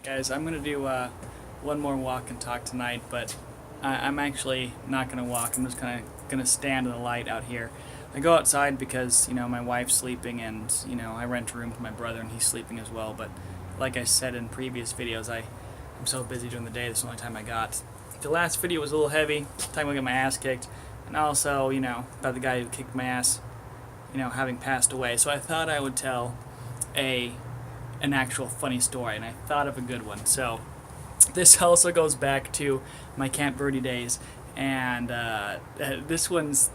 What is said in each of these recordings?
Guys, I'm gonna do one more walk and talk tonight, but I'm actually not gonna walk. I'm just kind of gonna stand in the light out here. I go outside because my wife's sleeping, and I rent a room for my brother, and he's sleeping as well. But like I said in previous videos, I'm so busy during the day. This is the only time I got. The last video was a little heavy, talking about getting my ass kicked, and also about the guy who kicked my ass, having passed away. So I thought I would tell an actual funny story, and I thought of a good one. So this also goes back to my Camp Verde days, and this one's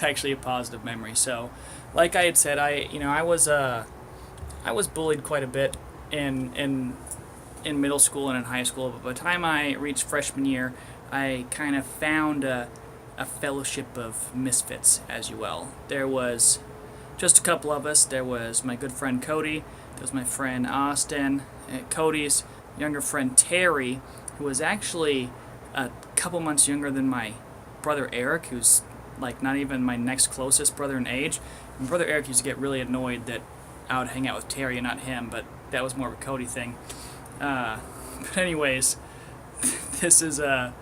actually a positive memory. So, like I had said, I was bullied quite a bit in middle school and in high school. But by the time I reached freshman year, I kind of found a fellowship of misfits, as you will. There was just a couple of us. There was my good friend Cody. There was my friend Austin. Cody's younger friend Terry, who was actually a couple months younger than my brother Eric, who's like not even my next closest brother in age. My brother Eric used to get really annoyed that I would hang out with Terry and not him, but that was more of a Cody thing. But anyways, this is a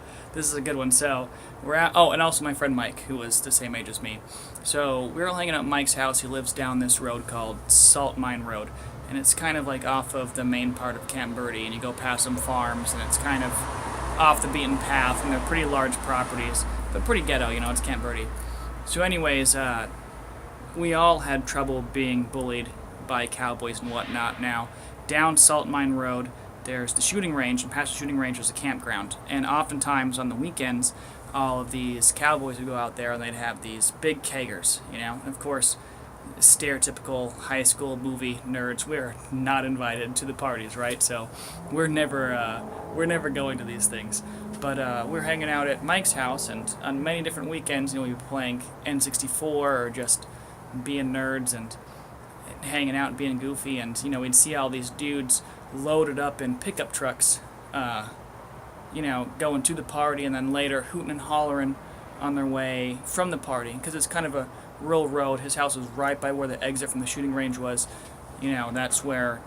good one. So we're at, and also my friend Mike, who was the same age as me. So we were all hanging out at Mike's house. He lives down this road called Salt Mine Road, and it's kind of like off of the main part of Camp Verde, and you go past some farms, and it's kind of off the beaten path, and they're pretty large properties, but pretty ghetto, it's Camp Verde. So anyways, we all had trouble being bullied by cowboys and whatnot. Now, down Salt Mine Road, there's the shooting range, and past the shooting range is a campground, and oftentimes on the weekends, all of these cowboys would go out there, and they'd have these big keggers, and of course, stereotypical high school movie nerds, we're not invited to the parties, right? So we're never going to these things. But we're hanging out at Mike's house, and on many different weekends, we'd be playing N64 or just being nerds and hanging out and being goofy, and we'd see all these dudes loaded up in pickup trucks, going to the party, and then later hooting and hollering on their way from the party, because it's kind of a rural road. His house was right by where the exit from the shooting range was. That's where,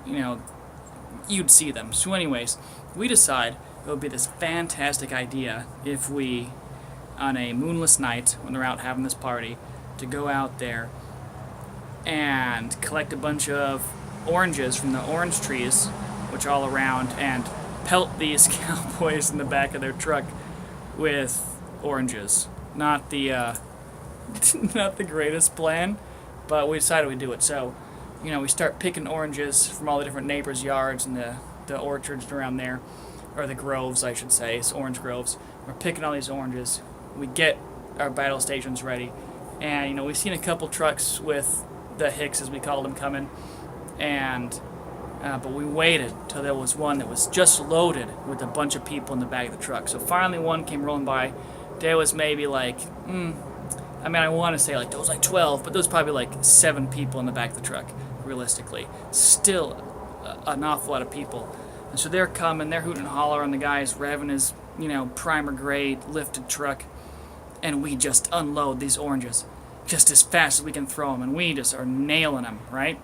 you'd see them. So anyways, we decide it would be this fantastic idea if we, on a moonless night, when they're out having this party, to go out there and collect a bunch of oranges from the orange trees, which are all around, and pelt these cowboys in the back of their truck with oranges. Not the not the greatest plan, but we decided we'd do it. So, we start picking oranges from all the different neighbors' yards and the orchards around there, or the groves, I should say. It's orange groves. We're picking all these oranges. We get our battle stations ready, and we've seen a couple trucks with the Hicks, as we called them, coming, and but we waited till there was one that was just loaded with a bunch of people in the back of the truck. So finally one came rolling by. There was maybe like, I want to say there was like 12, but there was probably like 7 people in the back of the truck, realistically. Still an awful lot of people. And so they're coming, they're hooting and hollering, and the guy's revving his, primer grade lifted truck, and we just unload these oranges just as fast as we can throw them, and we just are nailing them, right?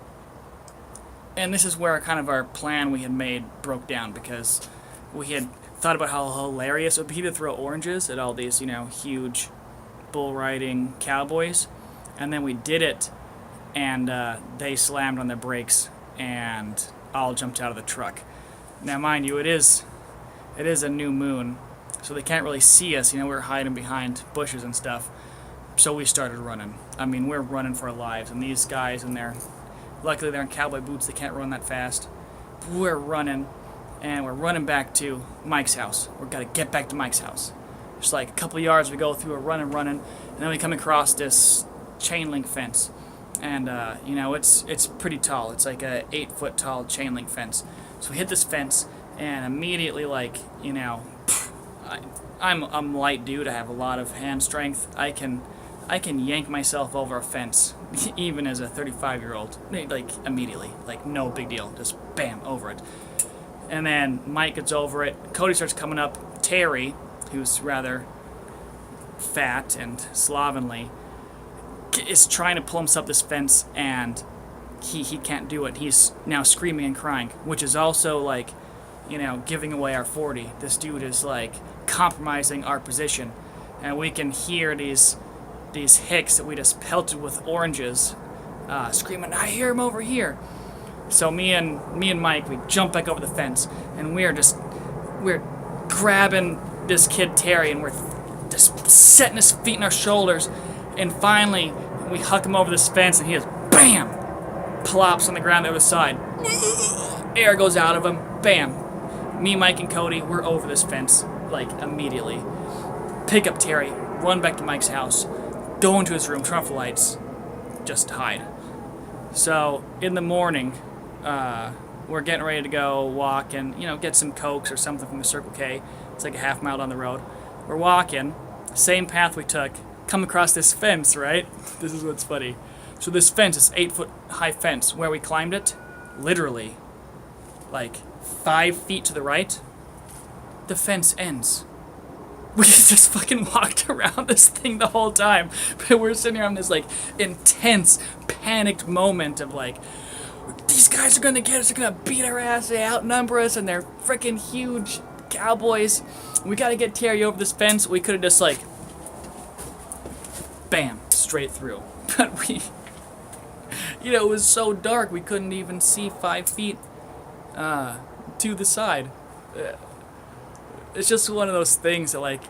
And this is where kind of our plan we had made broke down, because we had thought about how hilarious it would be to throw oranges at all these, huge bull riding cowboys, and then we did it, and they slammed on their brakes and all jumped out of the truck. Now mind you, it is a new moon, so they can't really see us. We're hiding behind bushes and stuff, so we started running. We're running for our lives, and these guys in there, luckily they're in cowboy boots, they can't run that fast. We're running, and we're running back to Mike's house. We've got to get back to Mike's house. Just like a couple yards we go through, we're running, and then we come across this chain link fence. And, it's pretty tall. It's like a 8-foot tall chain link fence. So we hit this fence, and immediately, I'm a light dude. I have a lot of hand strength. I can yank myself over a fence, even as a 35-year-old, immediately. No big deal. Just bam, over it. And then Mike gets over it. Cody starts coming up. Terry, who's rather fat and slovenly, is trying to pull himself this fence, and he can't do it. He's now screaming and crying, which is also giving away our 40. This dude is like compromising our position, and we can hear these Hicks that we just pelted with oranges screaming, "I hear him over here!" So me and Mike, we jump back over the fence, and we're grabbing this kid Terry, and we're just setting his feet in our shoulders, and finally we huck him over this fence, and he just bam, plops on the ground the other side. Air goes out of him, bam. Me, Mike, and Cody, we're over this fence like immediately. Pick up Terry, run back to Mike's house, go into his room, turn off the lights, just hide. So in the morning, we're getting ready to go walk and get some Cokes or something from the Circle K. It's like a half mile down the road. We're walking, same path we took, come across this fence, right? This is what's funny. So this fence, this 8-foot high fence, where we climbed it, literally, like 5 feet to the right, the fence ends. We just fucking walked around this thing the whole time. But we're sitting here on this like intense, panicked moment of like, these guys are gonna get us, they're gonna beat our ass, they outnumber us, and they're freaking huge cowboys. We gotta get Terry over this fence. We could have just like, bam, straight through. But we, it was so dark we couldn't even see 5 feet to the side. It's just one of those things that, like,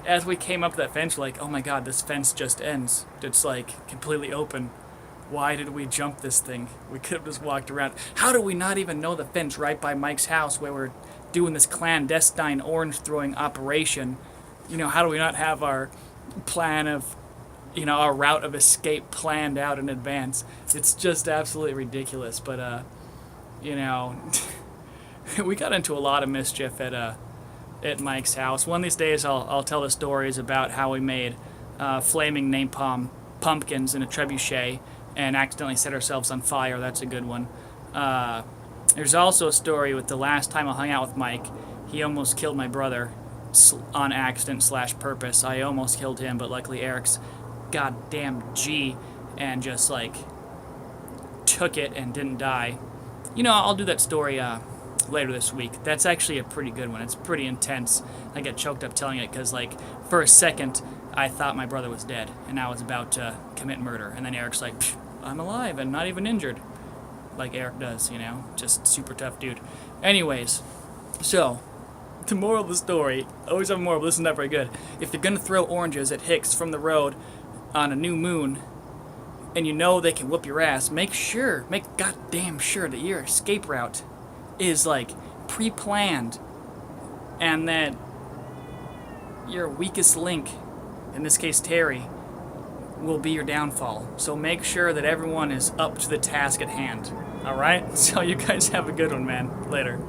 as we came up to that fence, we're like, oh my god, this fence just ends. It's like completely open. Why did we jump this thing? We could have just walked around. How do we not even know the fence right by Mike's house where we're doing this clandestine orange throwing operation? How do we not have our plan of, our route of escape planned out in advance? It's just absolutely ridiculous. But, we got into a lot of mischief at Mike's house. One of these days I'll tell the stories about how we made flaming napalm pumpkins in a trebuchet and accidentally set ourselves on fire. That's a good one. There's also a story with the last time I hung out with Mike. He almost killed my brother on accident / purpose. I almost killed him, but luckily Eric's goddamn G and just like took it and didn't die. I'll do that story later this week. That's actually a pretty good one. It's pretty intense. I get choked up telling it because, like, for a second, I thought my brother was dead, and I was about to commit murder. And then Eric's like, I'm alive and not even injured. Like Eric does, Just super tough dude. Anyways, so, the moral of the story, I always have a moral, but this is not very good. If you're going to throw oranges at Hicks from the road on a new moon, and they can whoop your ass, make goddamn sure that your escape route is like pre-planned, and that your weakest link, in this case Terry, will be your downfall. So make sure that everyone is up to the task at hand. Alright? So you guys have a good one, man. Later.